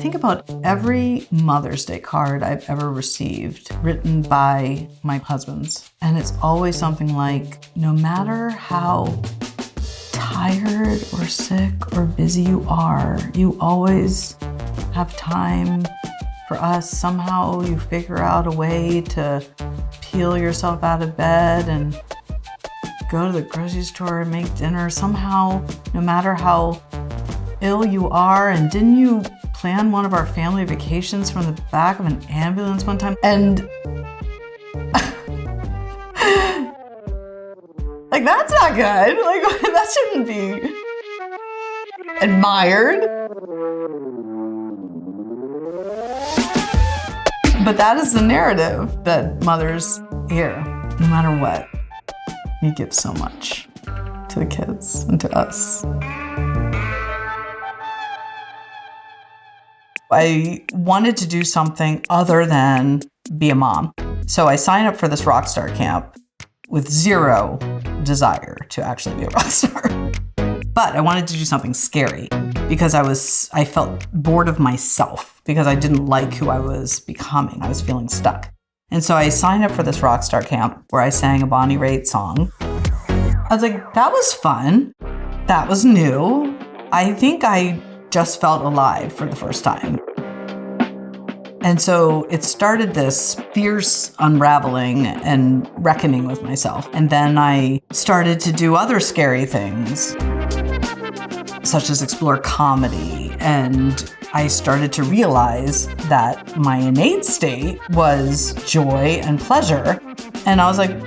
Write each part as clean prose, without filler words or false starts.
think about every Mother's Day card I've ever received written by my husbands. And it's always something like, no matter how tired or sick or busy you are, you always have time for us. Somehow you figure out a way to peel yourself out of bed and go to the grocery store and make dinner. Somehow, no matter how ill you are, and didn't you plan one of our family vacations from the back of an ambulance one time? And like, that's not good. Like, that shouldn't be admired. But that is the narrative that mothers hear. No matter what, you give so much to the kids and to us. I wanted to do something other than be a mom. So I signed up for this rock star camp with zero desire to actually be a rock star. But I wanted to do something scary because I felt bored of myself because I didn't like who I was becoming. I was feeling stuck. And so I signed up for this rock star camp where I sang a Bonnie Raitt song. I was like, that was fun. That was new. I think I just felt alive for the first time. And so it started this fierce unraveling and reckoning with myself. And then I started to do other scary things, such as explore comedy. And I started to realize that my innate state was joy and pleasure. And I was like,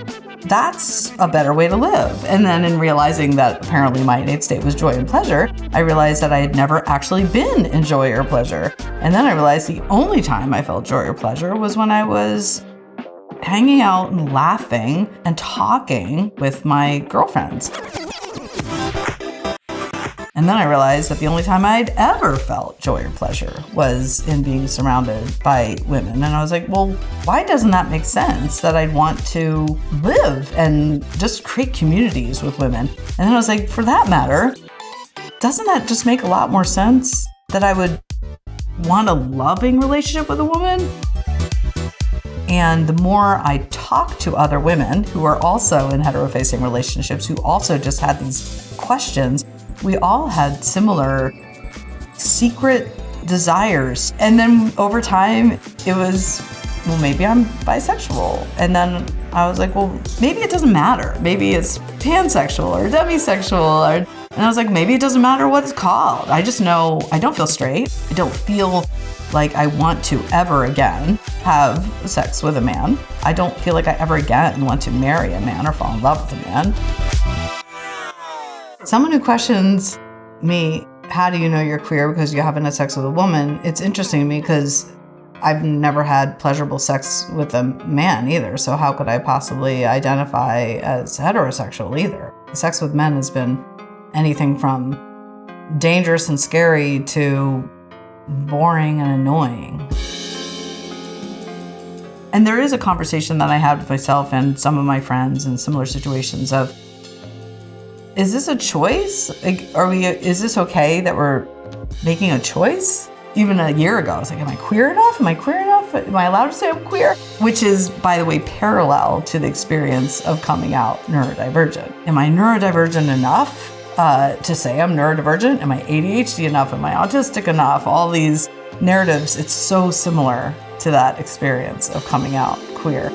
that's a better way to live. And then in realizing that apparently my innate state was joy and pleasure, I realized that I had never actually been in joy or pleasure. And then I realized the only time I felt joy or pleasure was when I was hanging out and laughing and talking with my girlfriends. And then I realized that the only time I'd ever felt joy or pleasure was in being surrounded by women. And I was like, well, why doesn't that make sense that I'd want to live and just create communities with women? And then I was like, for that matter, doesn't that just make a lot more sense that I would want a loving relationship with a woman? And the more I talked to other women who are also in hetero-facing relationships, who also just had these questions, we all had similar secret desires. And then over time, it was, well, maybe I'm bisexual. And then I was like, well, maybe it doesn't matter. Maybe it's pansexual or demisexual. And I was like, maybe it doesn't matter what it's called. I just know I don't feel straight. I don't feel like I want to ever again have sex with a man. I don't feel like I ever again want to marry a man or fall in love with a man. Someone who questions me, how do you know you're queer because you haven't had sex with a woman? It's interesting to me because I've never had pleasurable sex with a man either. So how could I possibly identify as heterosexual either? Sex with men has been anything from dangerous and scary to boring and annoying. And there is a conversation that I had with myself and some of my friends in similar situations of, is this a choice? Like, is this okay that we're making a choice? Even a year ago, I was like, am I queer enough? Am I queer enough? Am I allowed to say I'm queer? Which is, by the way, parallel to the experience of coming out neurodivergent. Am I neurodivergent enough to say I'm neurodivergent? Am I ADHD enough? Am I autistic enough? All these narratives, it's so similar to that experience of coming out queer.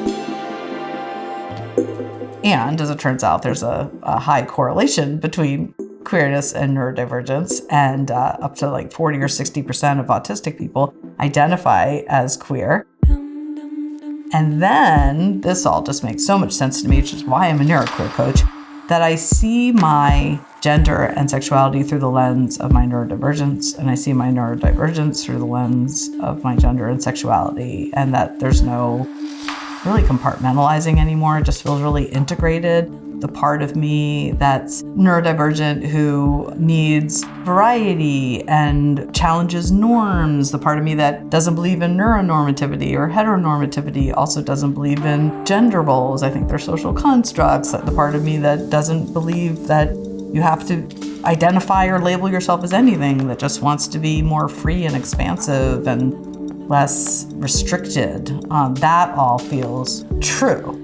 And as it turns out, there's a high correlation between queerness and neurodivergence, and up to like 40 or 60% of autistic people identify as queer. And then this all just makes so much sense to me, which is why I'm a neuroqueer coach, that I see my gender and sexuality through the lens of my neurodivergence, and I see my neurodivergence through the lens of my gender and sexuality, and that there's no really compartmentalizing anymore. It just feels really integrated. The part of me that's neurodivergent who needs variety and challenges norms. The part of me that doesn't believe in neuronormativity or heteronormativity also doesn't believe in gender roles. I think they're social constructs. The part of me that doesn't believe that You have to identify or label yourself as anything that just wants to be more free and expansive and less restricted. That all feels true.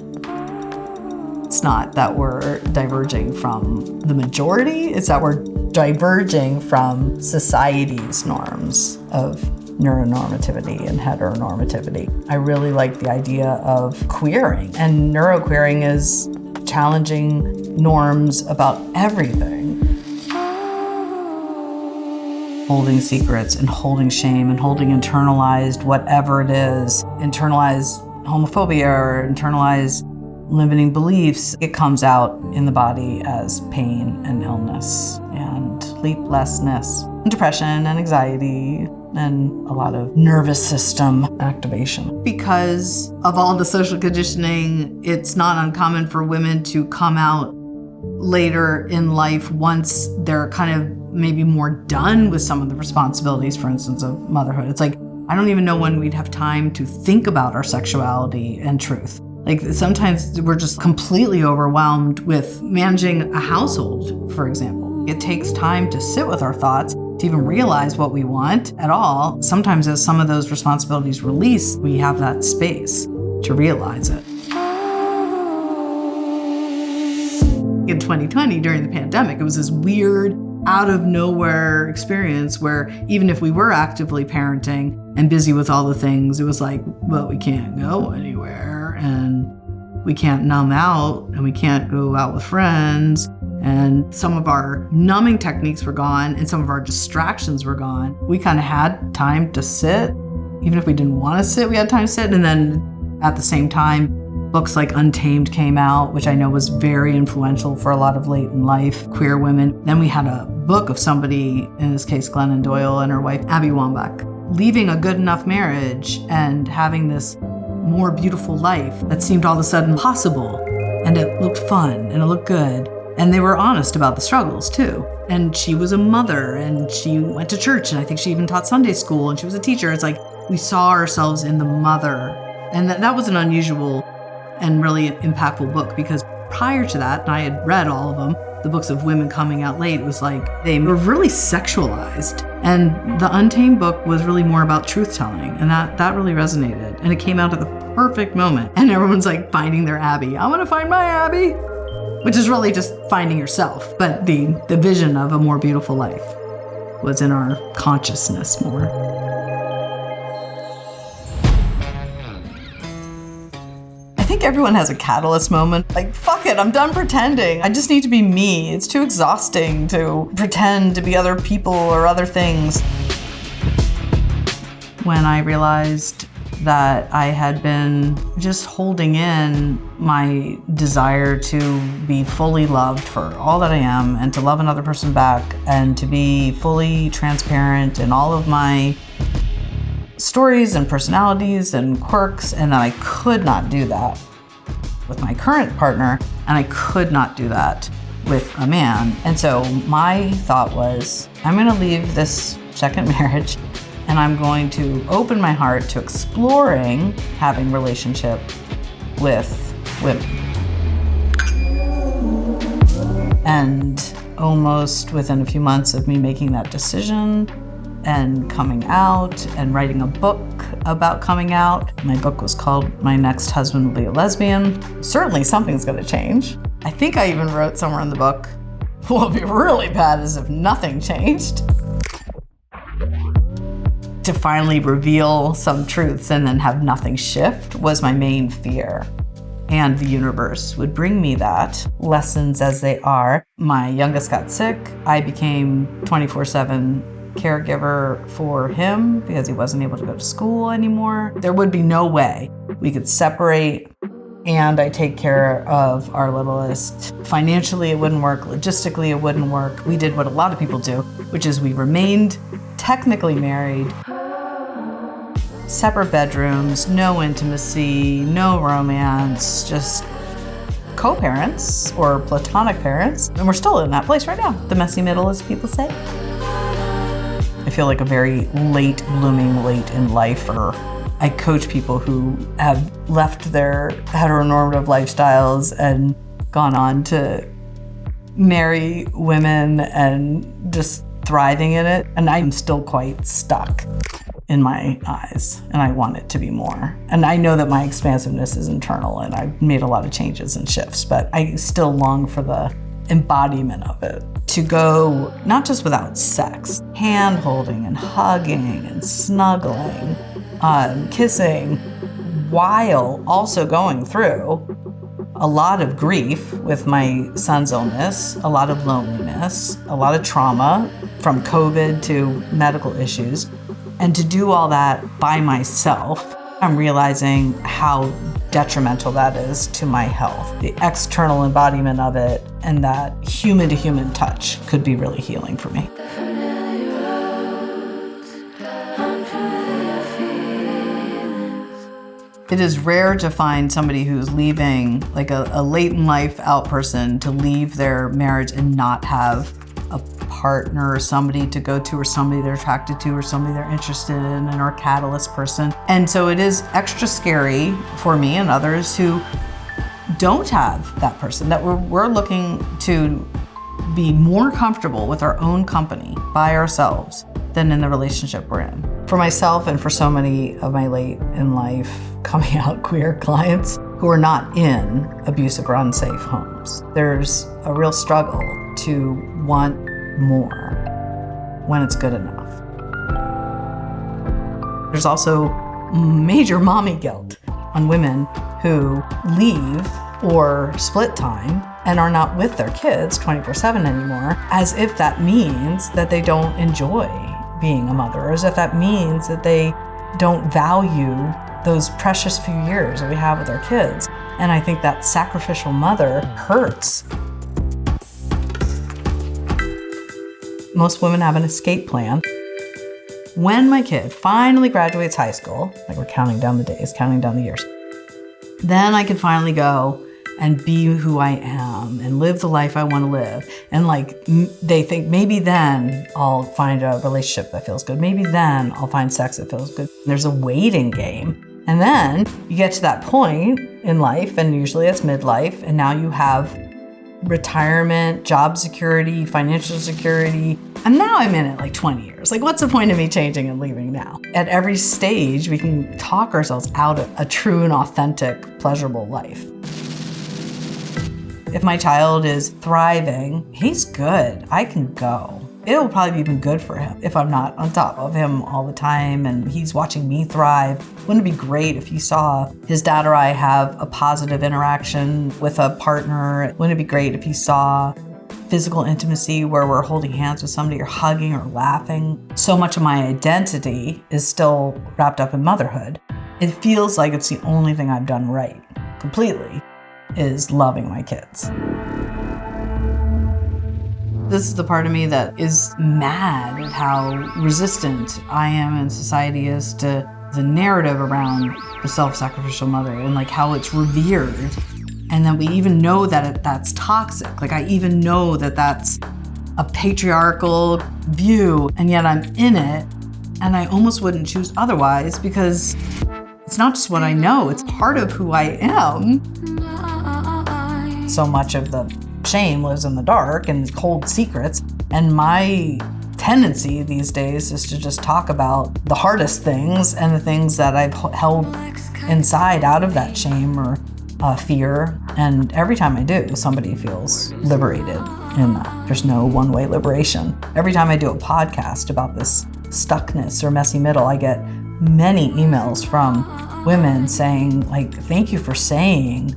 It's not that we're diverging from the majority, it's that we're diverging from society's norms of neuronormativity and heteronormativity. I really like the idea of queering, and neuroqueering is challenging norms about everything. Holding secrets and holding shame and holding internalized whatever it is, internalized homophobia or internalized limiting beliefs, it comes out in the body as pain and illness and sleeplessness, and depression and anxiety, and a lot of nervous system activation. Because of all the social conditioning, it's not uncommon for women to come out later in life once they're kind of maybe more done with some of the responsibilities, for instance, of motherhood. It's like, I don't even know when we'd have time to think about our sexuality and truth. Like sometimes we're just completely overwhelmed with managing a household, for example. It takes time to sit with our thoughts, to even realize what we want at all. Sometimes as some of those responsibilities release, we have that space to realize it. In 2020, during the pandemic, it was this weird, out of nowhere experience where even if we were actively parenting and busy with all the things, it was like, well, we can't go anywhere and we can't numb out and we can't go out with friends. And some of our numbing techniques were gone and some of our distractions were gone. We kind of had time to sit. Even if we didn't want to sit, we had time to sit. And then at the same time, books like Untamed came out, which I know was very influential for a lot of late in life queer women. Then we had a book of somebody, in this case Glennon Doyle and her wife Abby Wambach, leaving a good enough marriage and having this more beautiful life that seemed all of a sudden possible. And it looked fun and it looked good. And they were honest about the struggles too. And she was a mother and she went to church, and I think she even taught Sunday school, and she was a teacher. It's like we saw ourselves in the mother. And that was an unusual and really impactful book, because prior to that, and I had read all of them, the books of women coming out late, was like they were really sexualized. And the Untamed book was really more about truth-telling, and that really resonated. And it came out at the perfect moment. And everyone's like finding their Abby. I want to find my Abby, which is really just finding yourself. But the vision of a more beautiful life was in our consciousness more. I think everyone has a catalyst moment. Like, fuck it, I'm done pretending. I just need to be me. It's too exhausting to pretend to be other people or other things. When I realized that I had been just holding in my desire to be fully loved for all that I am and to love another person back and to be fully transparent in all of my stories and personalities and quirks, and that I could not do that with my current partner, and I could not do that with a man. And so my thought was, I'm going to leave this second marriage and I'm going to open my heart to exploring having relationship with women. And almost within a few months of me making that decision and coming out and writing a book about coming out. My book was called My Next Husband Will Be a Lesbian. Certainly something's gonna change. I think I even wrote somewhere in the book, what would be really bad is if nothing changed. To finally reveal some truths and then have nothing shift was my main fear. And the universe would bring me that, lessons as they are. My youngest got sick. I became 24/7 caregiver for him because he wasn't able to go to school anymore. There would be no way we could separate and I take care of our littlest. Financially, it wouldn't work. Logistically, it wouldn't work. We did what a lot of people do, which is we remained technically married, separate bedrooms, no intimacy, no romance, just co-parents or platonic parents. And we're still in that place right now. The messy middle, as people say. I feel like a very late blooming, late in lifer. I coach people who have left their heteronormative lifestyles and gone on to marry women and just thriving in it. And I'm still quite stuck in my eyes, and I want it to be more. And I know that my expansiveness is internal, and I've made a lot of changes and shifts, but I still long for the embodiment of it. To go, not just without sex, hand holding and hugging and snuggling, kissing, while also going through a lot of grief with my son's illness, a lot of loneliness, a lot of trauma from COVID to medical issues. And to do all that by myself, I'm realizing how detrimental that is to my health. The external embodiment of it and that human-to-human touch could be really healing for me. It is rare to find somebody who's leaving, like a late in life out person, to leave their marriage and not have a partner or somebody to go to, or somebody they're attracted to, or somebody they're interested in, or a catalyst person. And so it is extra scary for me and others who don't have that person, that we're looking to be more comfortable with our own company by ourselves than in the relationship we're in. For myself and for so many of my late in life coming out queer clients who are not in abusive or unsafe homes, there's a real struggle to want more when it's good enough. There's also major mommy guilt on women who leave or split time and are not with their kids 24/7 anymore, as if that means that they don't enjoy being a mother, or as if that means that they don't value those precious few years that we have with our kids. And I think that sacrificial mother hurts. Most women have an escape plan. When my kid finally graduates high school, like we're counting down the days, counting down the years, then I can finally go and be who I am and live the life I want to live. And like they think maybe then I'll find a relationship that feels good. Maybe then I'll find sex that feels good. There's a waiting game. And then you get to that point in life, and usually it's midlife, and now you have retirement, job security, financial security. And now I'm in it like 20 years. Like, what's the point of me changing and leaving now? At every stage, we can talk ourselves out of a true and authentic, pleasurable life. If my child is thriving, he's good. I can go. It'll probably be even good for him if I'm not on top of him all the time and he's watching me thrive. Wouldn't it be great if he saw his dad or I have a positive interaction with a partner? Wouldn't it be great if he saw physical intimacy where we're holding hands with somebody or hugging or laughing? So much of my identity is still wrapped up in motherhood. It feels like it's the only thing I've done right, completely, is loving my kids. This is the part of me that is mad at how resistant I am and society is to the narrative around the self-sacrificial mother, and like how it's revered, and that we even know that that's toxic. Like I even know that that's a patriarchal view, and yet I'm in it, and I almost wouldn't choose otherwise because it's not just what I know, it's part of who I am. So much of the shame lives in the dark and hold secrets. And my tendency these days is to just talk about the hardest things and the things that I've held inside out of that shame or fear. And every time I do, somebody feels liberated in that. There's no one-way liberation. Every time I do a podcast about this stuckness or messy middle, I get many emails from women saying, like, thank you for saying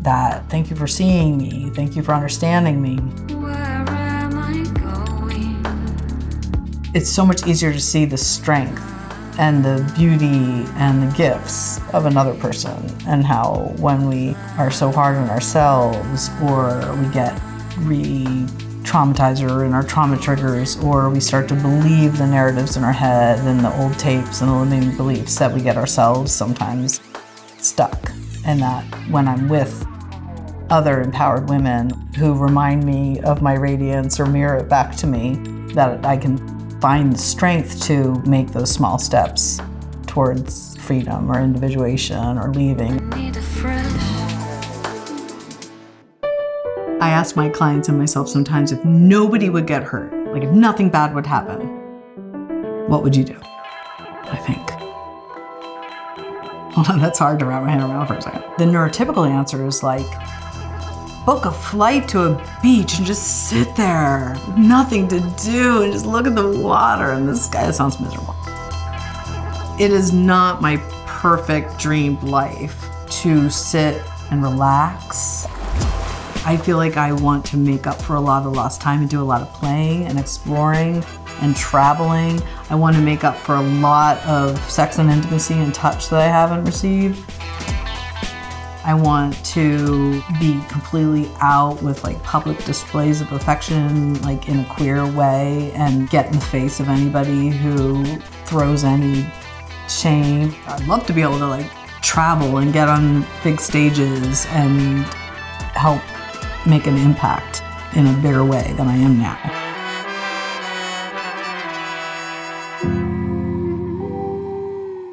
that. Thank you for seeing me. Thank you for understanding me. Where am I going? It's so much easier to see the strength and the beauty and the gifts of another person, and how when we are so hard on ourselves, or we get re-traumatized or in our trauma triggers, or we start to believe the narratives in our head and the old tapes and the limiting beliefs, that we get ourselves sometimes stuck. And that when I'm with other empowered women who remind me of my radiance or mirror it back to me, that I can find the strength to make those small steps towards freedom or individuation or leaving. I ask my clients and myself sometimes if nobody would get hurt, like if nothing bad would happen, what would you do? I think. Hold on, that's hard to wrap my head around for a second. The neurotypical answer is like, book a flight to a beach and just sit there with nothing to do and just look at the water and the sky. That sounds miserable. It is not my perfect dreamed life to sit and relax. I feel like I want to make up for a lot of lost time and do a lot of playing and exploring and traveling. I want to make up for a lot of sex and intimacy and touch that I haven't received. I want to be completely out with like public displays of affection, like in a queer way, and get in the face of anybody who throws any shame. I'd love to be able to like travel and get on big stages and help make an impact in a bigger way than I am now.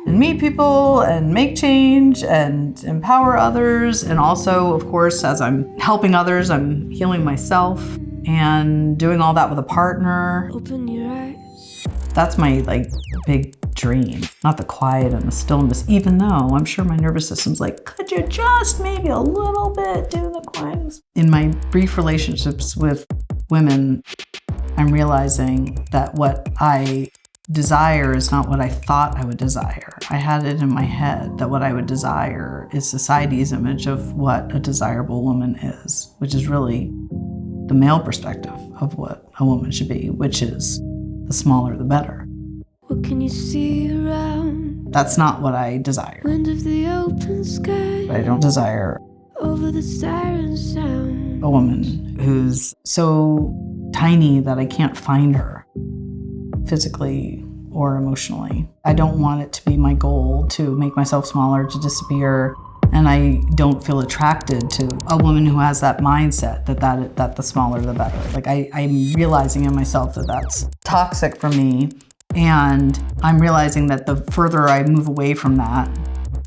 And meet people and make change and empower others. And also, of course, as I'm helping others, I'm healing myself and doing all that with a partner. Open your eyes. That's my like big dream, not the quiet and the stillness, even though I'm sure my nervous system's like, could you just maybe a little bit do the quietness? In my brief relationships with women, I'm realizing that what I desire is not what I thought I would desire. I had it in my head that what I would desire is society's image of what a desirable woman is, which is really the male perspective of what a woman should be, which is the smaller the better. What can you see around? That's not what I desire. Wind of the open sky. I don't desire over the siren sound. A woman who's so tiny that I can't find her physically or emotionally. I don't want it to be my goal to make myself smaller, to disappear. And I don't feel attracted to a woman who has that mindset that the smaller the better. Like I'm realizing in myself that that's toxic for me. And I'm realizing that the further I move away from that,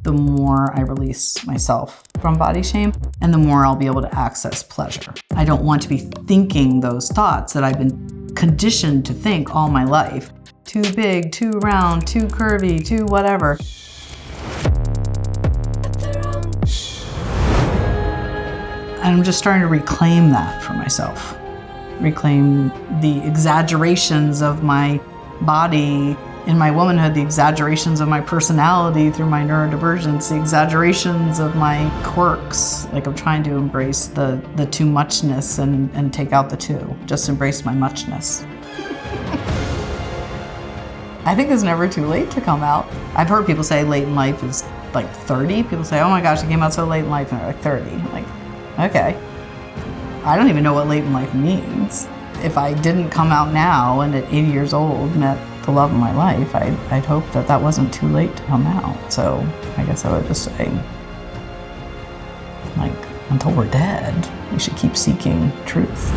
the more I release myself from body shame and the more I'll be able to access pleasure. I don't want to be thinking those thoughts that I've been conditioned to think all my life. Too big, too round, too curvy, too whatever. And I'm just starting to reclaim that for myself. Reclaim the exaggerations of my body in my womanhood, the exaggerations of my personality through my neurodivergence, the exaggerations of my quirks. Like I'm trying to embrace the too muchness and take out the two. Just embrace my muchness. I think it's never too late to come out. I've heard people say late in life is like 30. People say, oh my gosh, I came out so late in life, and they're like 30. I'm like, okay. I don't even know what late in life means. If I didn't come out now and at 80 years old met the love of my life, I'd hope that wasn't too late to come out. So I guess I would just say, like, until we're dead, we should keep seeking truth.